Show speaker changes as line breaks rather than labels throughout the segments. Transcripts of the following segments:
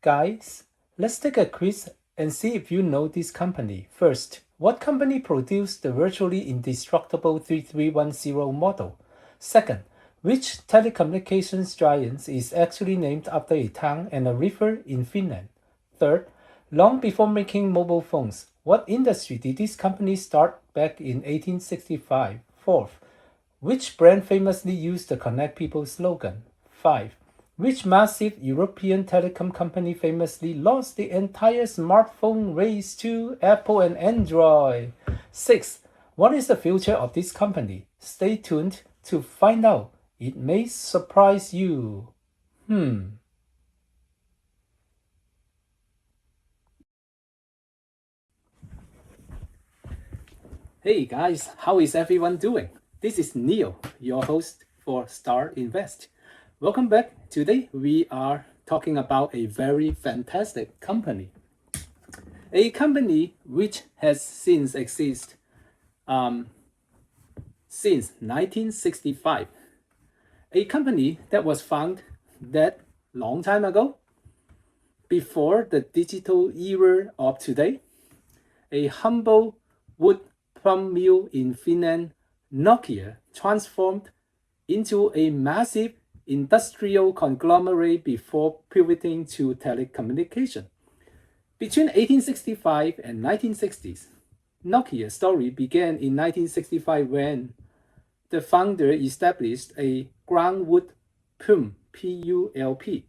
Guys, let's take a quiz and see if you know this company. First, what company produced the virtually indestructible 3310 model? Second, which telecommunications giant is actually named after a town and a river in Finland? Third, long before making mobile phones, what industry did this company start back in 1865? Fourth, which brand famously used the Connect People slogan? 5. Which massive European telecom company famously lost the entire smartphone race to Apple and Android? 6. What is the future of this company? Stay tuned to find out. It may surprise you. Hey guys, how is everyone doing? This is Neil, your host for Star Invest. Welcome back. Today we are talking about a very fantastic company. A company which has since existed since 1965. A company that was founded that long time ago, before the digital era of today. A humble wood plum mill in Finland, Nokia transformed into a massive industrial conglomerate before pivoting to telecommunication. Between 1865 and 1960s, Nokia's story began in 1965 when the founder established a groundwood PULP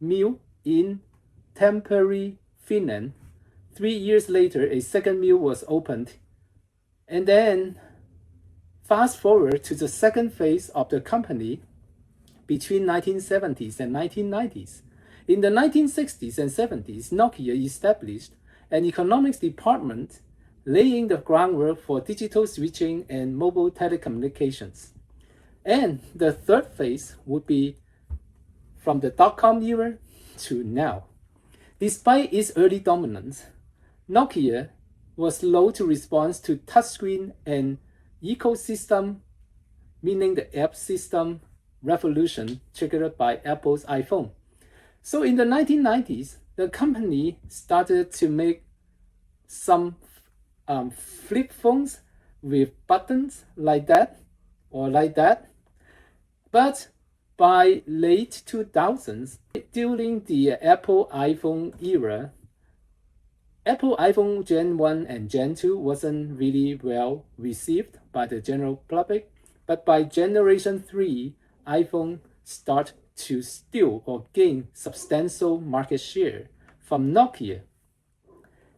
mill in Tampere, Finland. 3 years later, a second mill was opened. And then, fast forward to the second phase of the company between 1970s and 1990s. In the 1960s and 70s, Nokia established an economics department laying the groundwork for digital switching and mobile telecommunications. And the third phase would be from the dot-com era to now. Despite its early dominance, Nokia was slow to respond to touchscreen and ecosystem, meaning the app system revolution triggered by Apple's iPhone. So in the 1990s, the company started to make some flip phones with buttons like that or like that. But by late 2000s, during the Apple iPhone era, Apple iPhone Gen 1 and Gen 2 wasn't really well received by the general public, but by Generation 3, iPhone started to steal or gain substantial market share from Nokia.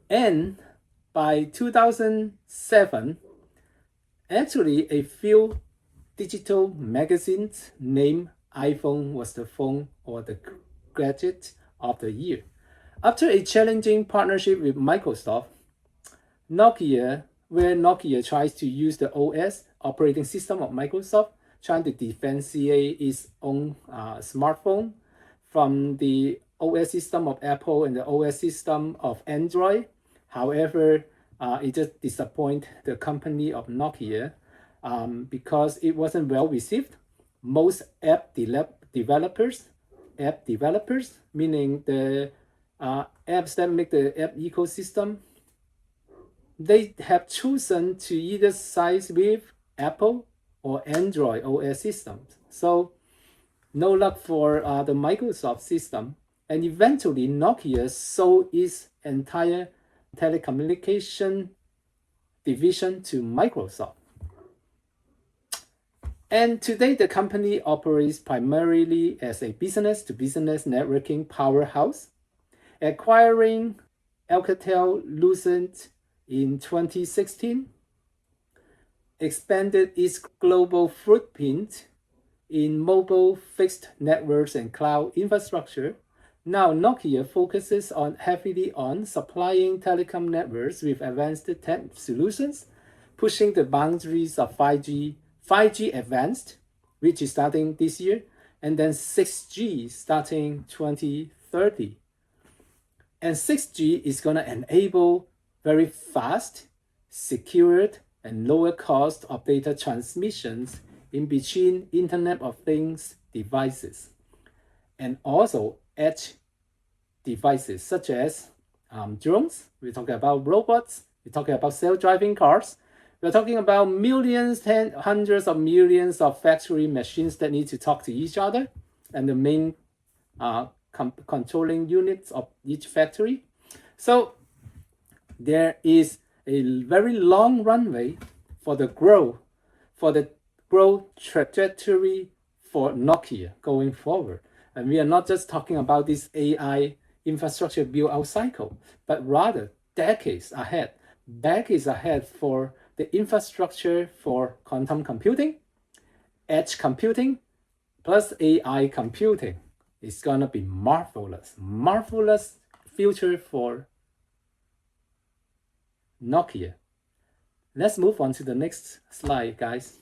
And by 2007, actually a few digital magazines named iPhone was the phone or the gadget of the year. After a challenging partnership with Microsoft, where Nokia tries to use the OS operating system of Microsoft, trying to differentiate its own smartphone from the OS system of Apple and the OS system of Android. However, it just disappointed the company of Nokia because it wasn't well received. Most app developers, meaning the apps that make the app ecosystem, they have chosen to either side with Apple or Android OS systems. So no luck for the Microsoft system. And eventually Nokia sold its entire telecommunication division to Microsoft. And today the company operates primarily as a business-to-business networking powerhouse, acquiring Alcatel-Lucent in 2016, expanded its global footprint in mobile fixed networks and cloud infrastructure. Now Nokia focuses heavily on supplying telecom networks with advanced tech solutions, pushing the boundaries of 5G advanced, which is starting this year, and then 6G starting 2030. And 6G is going to enable very fast, secured, and lower cost of data transmissions in between Internet of Things devices, and also edge devices such as drones. We're talking about robots. We're talking about self-driving cars. We're talking about millions, hundreds of millions of factory machines that need to talk to each other, and the main controlling units of each factory. So there is a very long runway for the growth trajectory for Nokia going forward. And we are not just talking about this AI infrastructure build-out cycle, but rather decades ahead for the infrastructure for quantum computing, edge computing, plus AI computing. It's gonna be marvelous future for Nokia. Let's move on to the next slide, guys.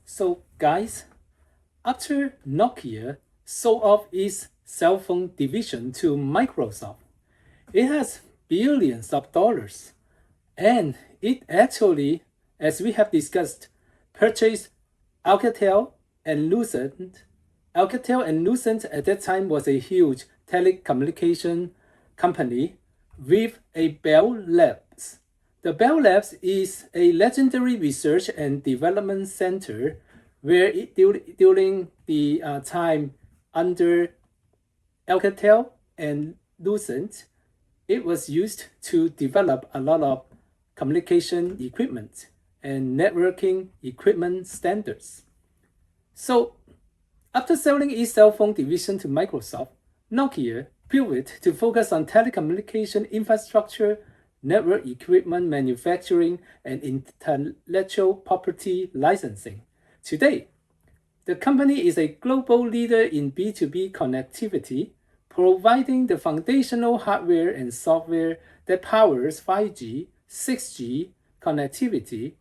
So guys, after Nokia sold off its cell phone division to Microsoft, it has billions of dollars, and it actually, as we have discussed, purchased Alcatel and Lucent. Alcatel and Lucent at that time was a huge telecommunication company with a Bell Labs. The Bell Labs is a legendary research and development center where during the time under Alcatel and Lucent, it was used to develop a lot of communication equipment and networking equipment standards. So after selling its cell phone division to Microsoft, Nokia pivoted to focus on telecommunication infrastructure, network equipment manufacturing, and intellectual property licensing. Today, the company is a global leader in B2B connectivity, providing the foundational hardware and software that powers 5G, 6G connectivity,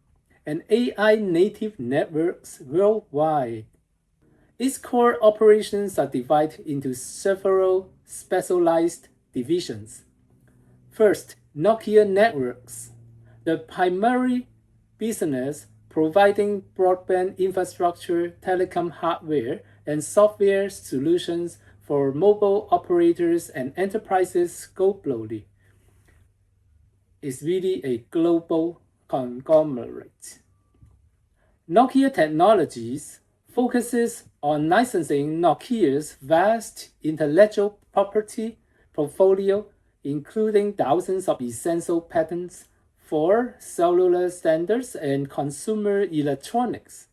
and AI native networks worldwide. Its core operations are divided into several specialized divisions. First, Nokia Networks, the primary business providing broadband infrastructure, telecom hardware, and software solutions for mobile operators and enterprises globally. It's really a global conglomerate. Nokia Technologies focuses on licensing Nokia's vast intellectual property portfolio, including thousands of essential patents for cellular standards and consumer electronics.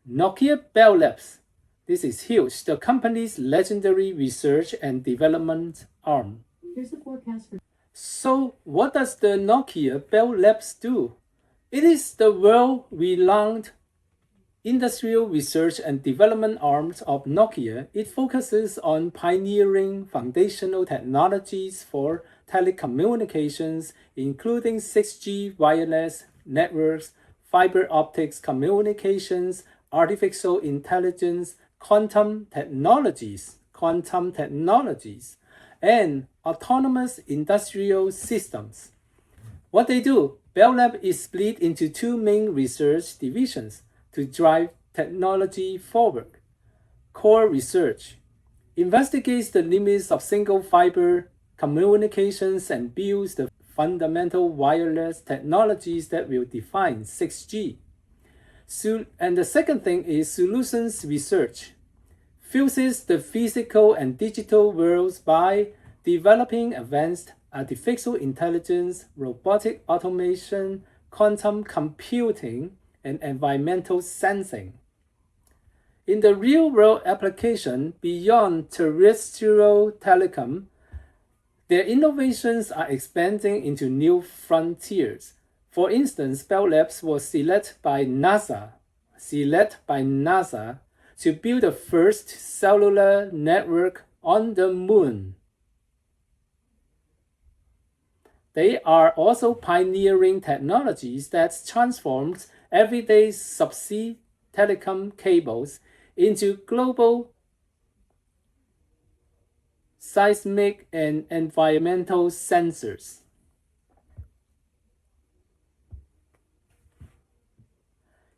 Nokia Bell Labs, this is huge, the company's legendary research and development arm. Here's the forecast for. So what does the Nokia Bell Labs do? It is the world-renowned industrial research and development arm of Nokia. It focuses on pioneering foundational technologies for telecommunications, including 6G wireless networks, fiber optics communications, artificial intelligence, quantum technologies, and autonomous industrial systems. What they do, Bell Lab is split into two main research divisions to drive technology forward. Core research investigates the limits of single fiber communications and builds the fundamental wireless technologies that will define 6G. And the second thing is solutions research. Fuses the physical and digital worlds by developing advanced artificial intelligence, robotic automation, quantum computing, and environmental sensing. In the real-world application beyond terrestrial telecom, their innovations are expanding into new frontiers. For instance, Bell Labs was selected by NASA to build the first cellular network on the moon. They are also pioneering technologies that transforms everyday subsea telecom cables into global seismic and environmental sensors.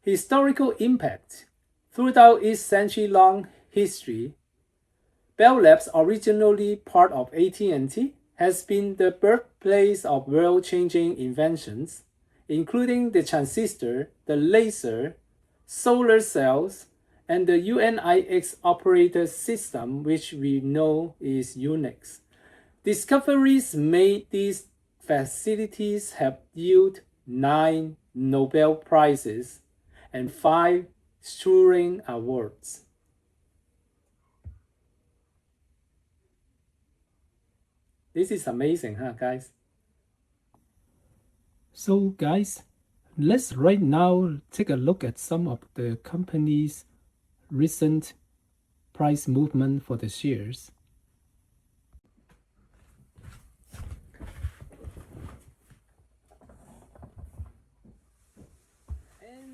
Historical impact. Throughout its century-long history, Bell Labs, originally part of AT&T, has been the birthplace of world-changing inventions, including the transistor, the laser, solar cells, and the UNIX operator system, which we know is Unix. Discoveries made these facilities have yielded 9 Nobel Prizes and 5 Turing Awards. This is amazing, huh, guys? So, guys, let's right now take a look at some of the company's recent price movement for the shares.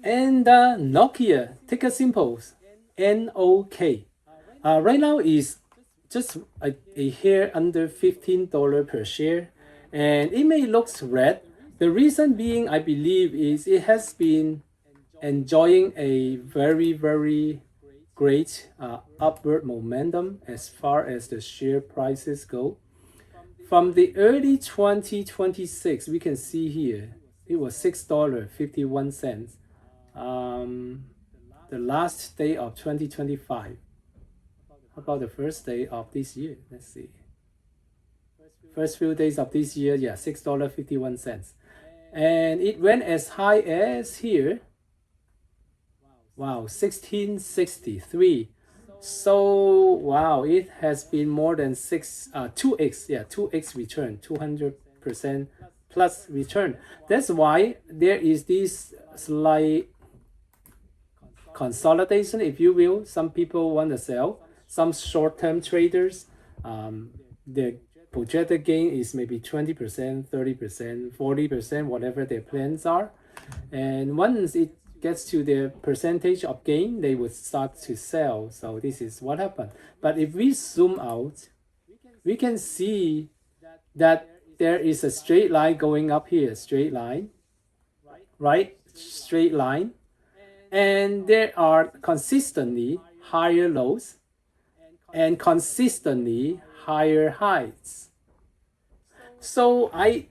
And Nokia, ticker symbols NOK. Right now is just a hair under $15 per share, and it may look red. The reason being, I believe, is it has been enjoying a very great upward momentum as far as the share prices go. From the early 2026, we can see here it was $6.51. The last day of 2025. How about the first day of this year? Let's see. First few days of this year, yeah, $6.51. And it went as high as here. Wow, 1663. So wow, it has been more than 2x, yeah, 2x return, 200% plus return. That's why there is this slight consolidation, if you will. Some people want to sell. Some short-term traders, their projected gain is maybe 20%, 30%, 40%, whatever their plans are. And once it gets to their percentage of gain, they would start to sell. So this is what happened. But if we zoom out, we can see that there is a straight line going up here, straight line, right? Straight line. And there are consistently higher lows and consistently higher highs. So I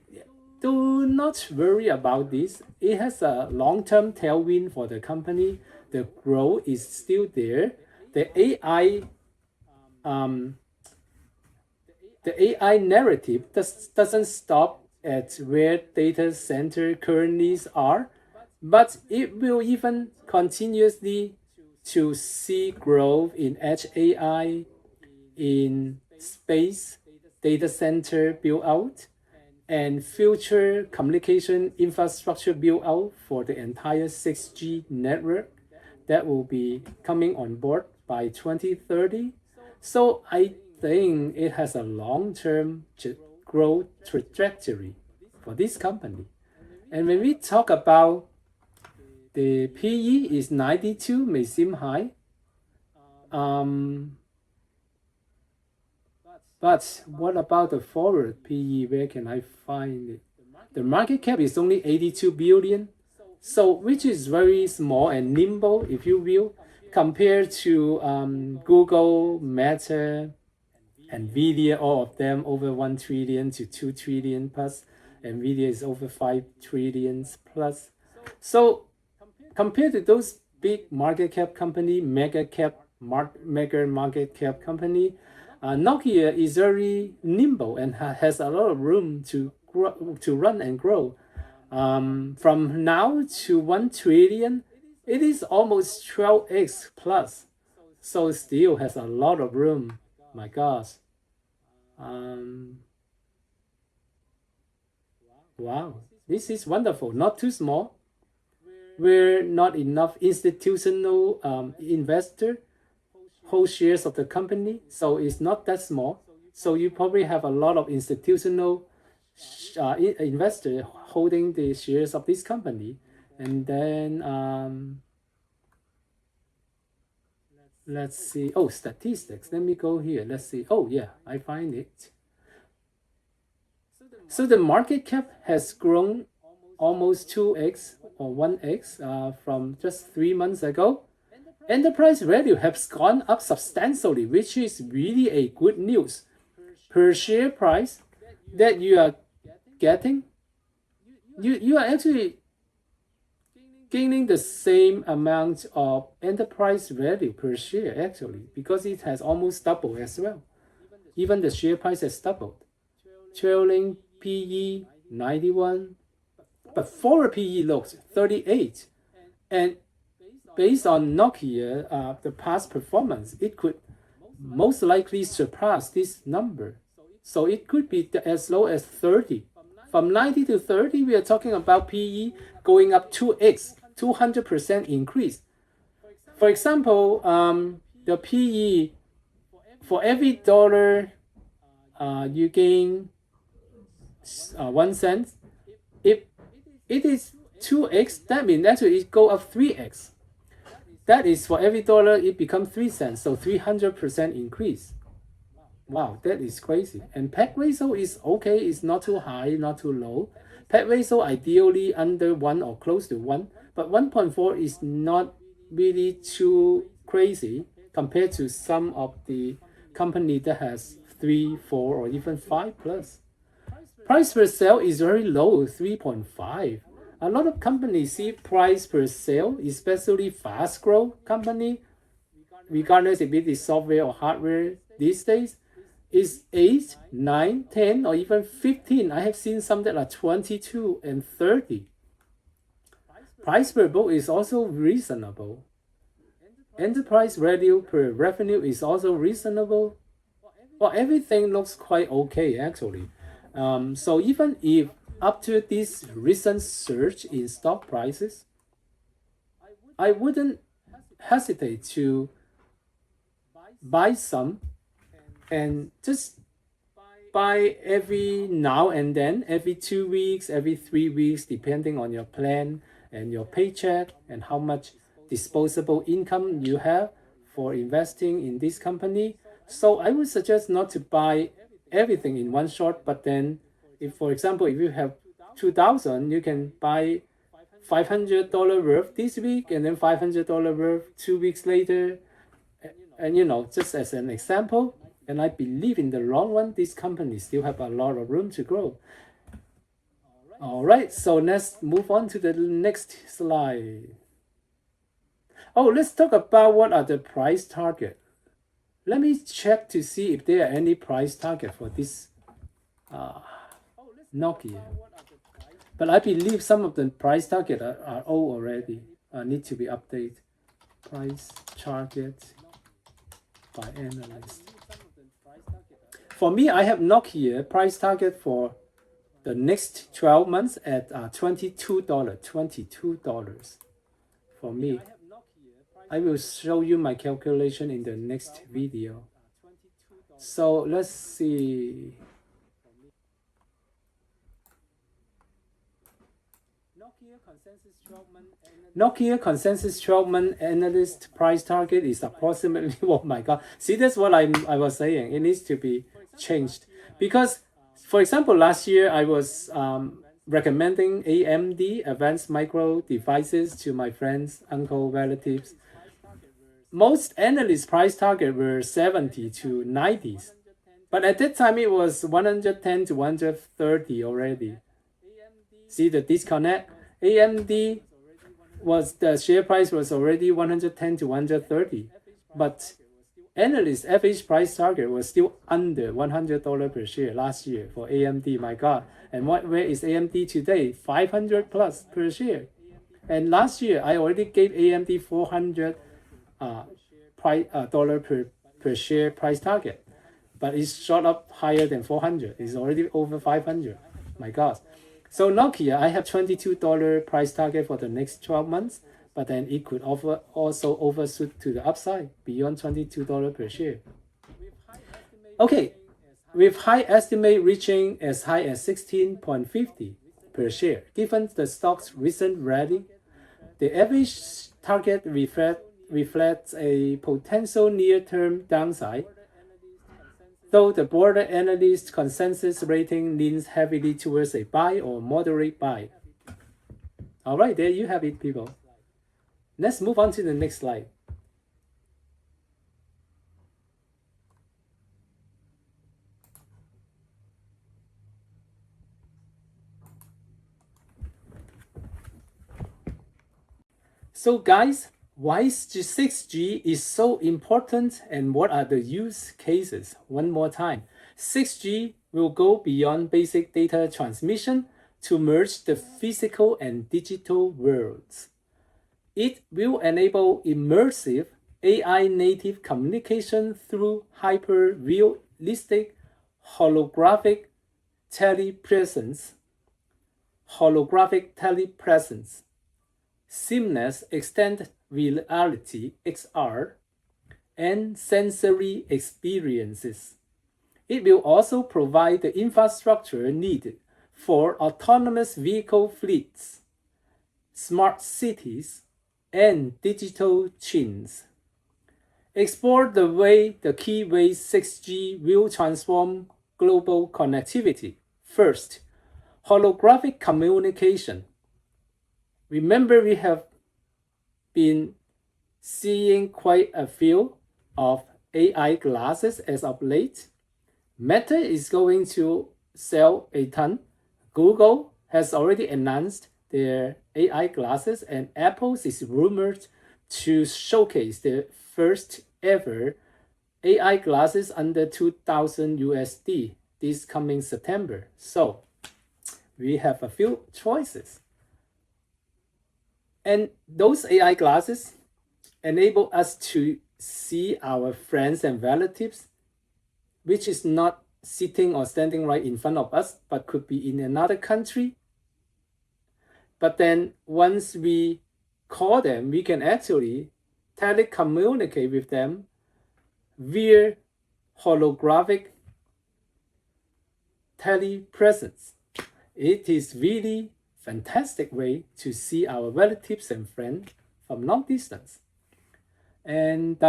do not worry about this. It has a long-term tailwind for the company. The growth is still there. The AI narrative doesn't stop at where data center currently are, but it will even continuously to see growth in edge AI, in space, data center build out, and future communication infrastructure build out for the entire 6G network that will be coming on board by 2030. So I think it has a long-term growth trajectory for this company. And when we talk about the PE is 92, may seem high. But what about the forward PE? Where can I find it? The market cap is only 82 billion, so which is very small and nimble, if you will, compared to Google, Meta, Nvidia, all of them over 1 trillion to 2 trillion plus. Nvidia is over 5 trillions plus. So compared to those big market cap company, mega market cap company, Nokia is very nimble and has a lot of room to grow, to run and grow. From now to 1 trillion, it is almost 12x plus. So still has a lot of room. My gosh. Wow, this is wonderful. Not too small. Where not enough institutional investor hold shares of the company, so it's not that small. So you probably have a lot of institutional investor holding the shares of this company. And then let's see. Oh, statistics. Let me go here. Let's see. Oh yeah, I find it. So the market cap has grown almost 2x or 1x from just 3 months ago. Enterprise value has gone up substantially, which is really a good news. Per share price that you are getting, you are actually gaining the same amount of enterprise value per share actually, because it has almost doubled as well. Even the share price has doubled. Trailing PE 91, but forward PE looks 38. And based on Nokia, the past performance, it could most likely surpass this number. So it could be as low as 30. From 90 to 30, we are talking about PE going up 2x, 200% increase. For example, the PE, for every dollar you gain 1 cent, if it is 2x, that means actually it go up 3x. That is for every dollar it becomes 3 cents, so 300% increase. Wow, that is crazy. And PEG ratio is okay, it's not too high, not too low. PEG ratio ideally under 1 or close to 1, but 1.4 is not really too crazy compared to some of the company that has 3, 4, or even 5 plus. Price per sale is very low, 3.5. A lot of companies see price per sale, especially fast growth company, regardless if it is software or hardware these days, is 8, 9, 10, or even 15. I have seen some that are 22 and 30. Price per book is also reasonable. Enterprise value per revenue is also reasonable. Well, everything looks quite okay actually. So even if up to this recent surge in stock prices, I wouldn't hesitate to buy some and just buy every now and then, every 2 weeks, every 3 weeks, depending on your plan and your paycheck and how much disposable income you have for investing in this company. So I would suggest not to buy everything in one shot, but then if, for example, if you have 2,000, you can buy $500 worth this week and then $500 worth 2 weeks later. And just as an example, and I believe in the long run, this company still have a lot of room to grow. All right, so let's move on to the next slide. Oh, let's talk about what are the price target. Let me check to see if there are any price target for this Nokia. But I believe some of the price target are old already. Need to be updated. Price target by analyst. For me, I have Nokia price target for the next 12 months at $22. $22 for me. I will show you my calculation in the next video. So let's see. Nokia consensus 12-month analyst price target is approximately, oh my god. See, that's what I was saying. It needs to be changed. Because, for example, last year I was recommending AMD, advanced micro devices, to my friends, uncle, relatives. Most analyst price target were 70 to 90s. But at that time it was 110 to 130 already. See the disconnect? AMD the share price was already 110 to 130, but analyst average price target was still under $100 per share last year for AMD. My god. And where is AMD today? 500 plus per share. And last year I already gave AMD $400 per share price target, but it's shot up higher than 400. It's already over 500. My god. So Nokia, I have $22 price target for the next 12 months, but then it could also overshoot to the upside beyond $22 per share. Okay, with high estimate reaching as high as 16.50 per share. Given the stock's recent rally, the average target reflects a potential near-term downside, though the broader analyst consensus rating leans heavily towards a buy or moderate buy. All right, there you have it, people. Let's move on to the next slide. So guys, why 6G is so important and what are the use cases? One more time. 6G will go beyond basic data transmission to merge the physical and digital worlds. It will enable immersive AI native communication through hyper realistic holographic telepresence, seamless extended reality (XR), and sensory experiences. It will also provide the infrastructure needed for autonomous vehicle fleets, smart cities, and digital twins. Explore the key ways 6G will transform global connectivity. First, holographic communication. Remember, we have been seeing quite a few of AI glasses as of late. Meta is going to sell a ton. Google has already announced their AI glasses, and Apple is rumored to showcase their first ever AI glasses under 2000 USD this coming September. So we have a few choices. And those AI glasses enable us to see our friends and relatives, which is not sitting or standing right in front of us, but could be in another country. But then once we call them, we can actually telecommunicate with them via holographic telepresence. It is really fantastic way to see our relatives and friends from long distance. And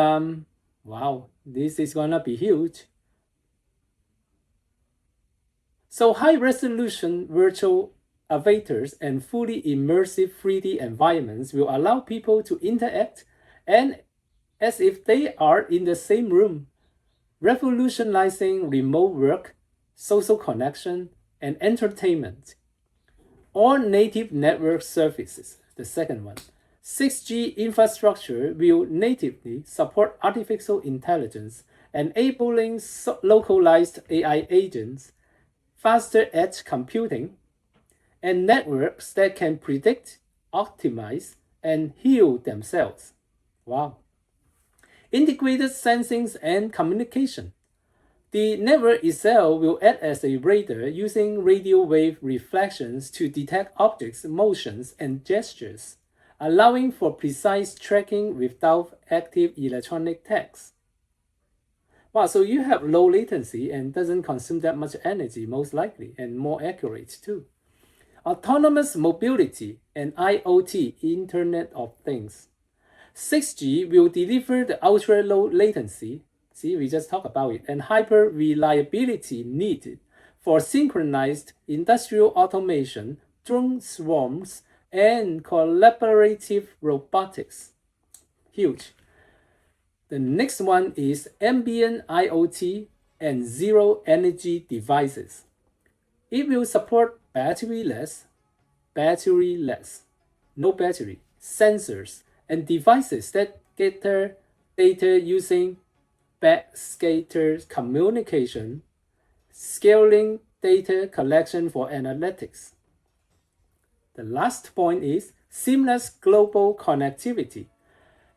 wow, this is gonna be huge. So high resolution virtual avatars and fully immersive 3D environments will allow people to interact and as if they are in the same room, revolutionizing remote work, social connection, and entertainment. All native network services, the second one. 6G infrastructure will natively support artificial intelligence, enabling localized AI agents, faster edge computing, and networks that can predict, optimize, and heal themselves. Wow. Integrated sensing and communication. The network itself will act as a radar using radio wave reflections to detect objects, motions, and gestures, allowing for precise tracking without active electronic tags. Wow, so you have low latency and doesn't consume that much energy, most likely, and more accurate too. Autonomous mobility and IoT, Internet of Things. 6G will deliver the ultra low latency, see, we just talked about it, and hyper reliability needed for synchronized industrial automation, drone swarms, and collaborative robotics. Huge. The next one is ambient IoT and zero energy devices. It will support batteryless, no battery, sensors, and devices that gather data using backscatter communication, scaling data collection for analytics. The last point is seamless global connectivity.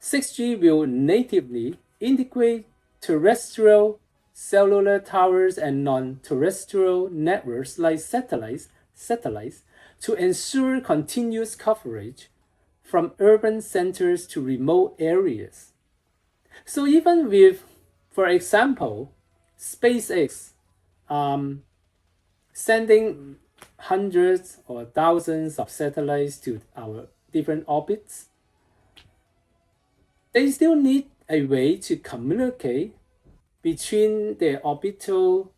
6G will natively integrate terrestrial cellular towers and non-terrestrial networks like satellites to ensure continuous coverage from urban centers to remote areas. So even with, for example, SpaceX sending hundreds or thousands of satellites to our different orbits, they still need a way to communicate between their orbital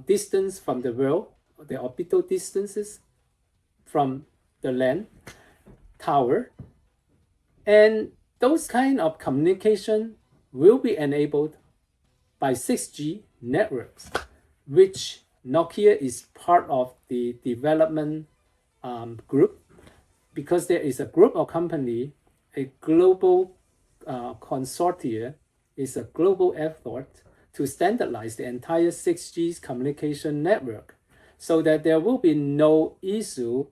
distance from the world, the orbital distances from the land, tower, and those kind of communication will be enabled by 6G networks, which Nokia is part of the development group, because there is a group of company, a global consortia, is a global effort to standardize the entire 6G communication network, so that there will be no issue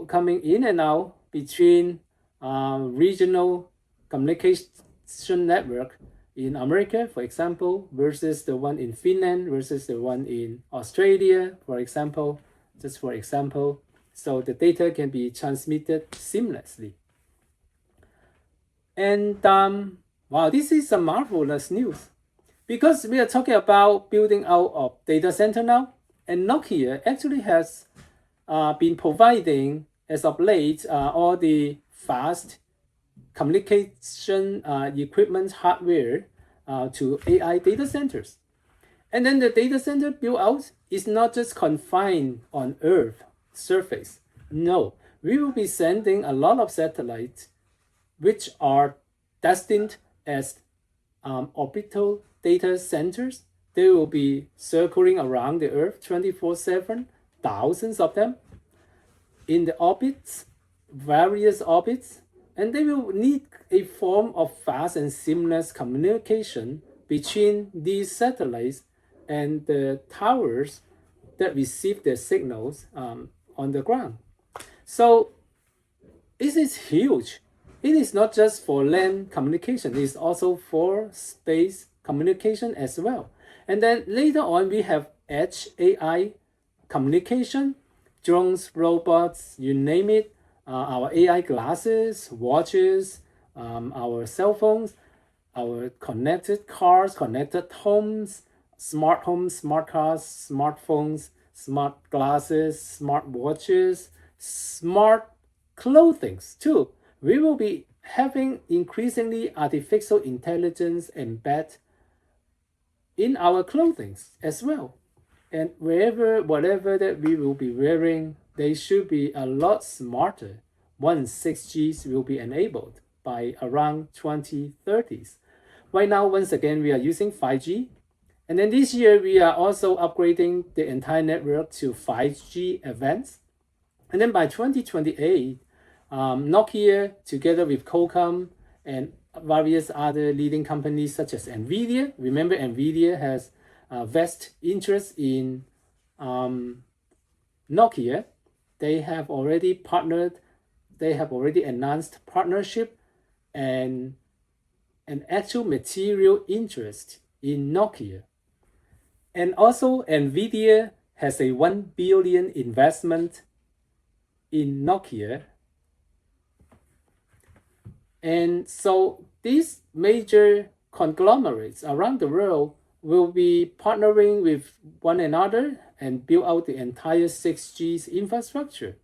coming in and out between regional communication network in America, for example, versus the one in Finland, versus the one in Australia, for example, just for example. So the data can be transmitted seamlessly. And wow, this is a marvelous news, because we are talking about building out of data center now, and Nokia actually has been providing, as of late, all the fast communication equipment hardware to AI data centers. And then the data center build out is not just confined on Earth surface. No, we will be sending a lot of satellites which are destined as orbital data centers. They will be circling around the Earth 24/7, thousands of them in the orbits, various orbits, and they will need a form of fast and seamless communication between these satellites and the towers that receive their signals on the ground. So this is huge. It is not just for land communication, it is also for space communication as well. And then later on, we have edge AI communication, drones, robots, you name it, our AI glasses, watches, our cell phones, our connected cars, connected homes, smart cars, smartphones, smart glasses, smart watches, smart clothing too. We will be having increasingly artificial intelligence embedded in our clothing as well. And whatever that we will be wearing, they should be a lot smarter once 6Gs will be enabled by around 2030s. Right now, once again, we are using 5G. And then this year, we are also upgrading the entire network to 5G Advanced. And then by 2028, Nokia, together with Qualcomm and various other leading companies such as NVIDIA, remember NVIDIA has a vast interest in Nokia. They have already partnered, they have already announced partnership and an actual material interest in Nokia. And also NVIDIA has a 1 billion investment in Nokia. And so these major conglomerates around the world will be partnering with one another and build out the entire 6G's infrastructure.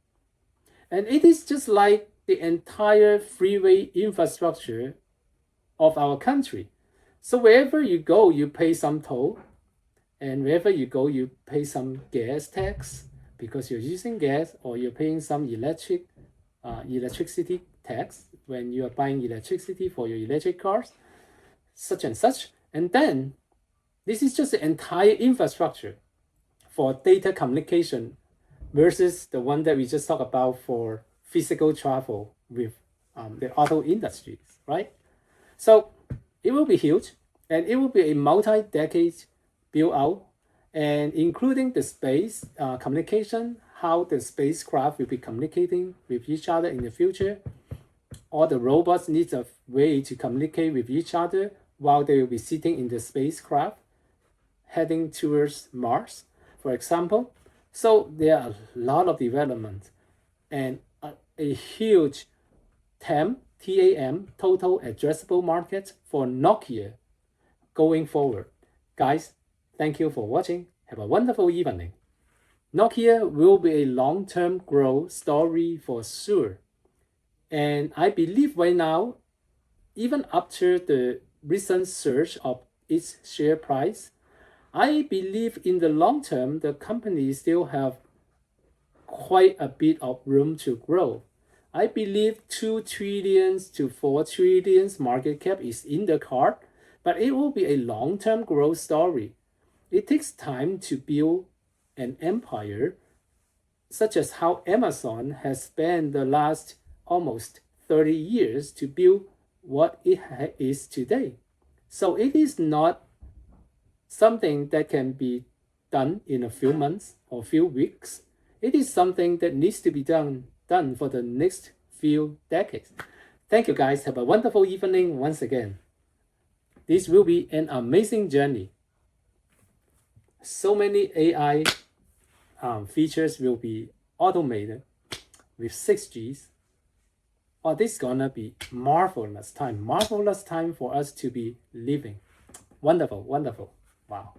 And it is just like the entire freeway infrastructure of our country. So wherever you go, you pay some toll, and wherever you go, you pay some gas tax because you're using gas, or you're paying some electricity tax when you are buying electricity for your electric cars, such and such. And then this is just the entire infrastructure for data communication versus the one that we just talked about for physical travel with the auto industries, right? So it will be huge, and it will be a multi-decade build out, and including the space communication, how the spacecraft will be communicating with each other in the future. All the robots need a way to communicate with each other while they will be sitting in the spacecraft heading towards Mars, for example. So there are a lot of development and a huge TAM, total addressable market for Nokia going forward. Guys, thank you for watching. Have a wonderful evening. Nokia will be a long-term growth story for sure. And I believe right now, even after the recent surge of its share price, I believe in the long term, the company still have quite a bit of room to grow. I believe 2 trillions to 4 trillions market cap is in the card, but it will be a long-term growth story. It takes time to build an empire, such as how Amazon has spent the last almost 30 years to build what it is today. So it is not something that can be done in a few months or few weeks. It is something that needs to be done for the next few decades. Thank you guys. Have a wonderful evening once again. This will be an amazing journey. So many AI features will be automated with 6Gs. Oh, this is gonna be marvelous time for us to be living. Wonderful, wonderful. Wow.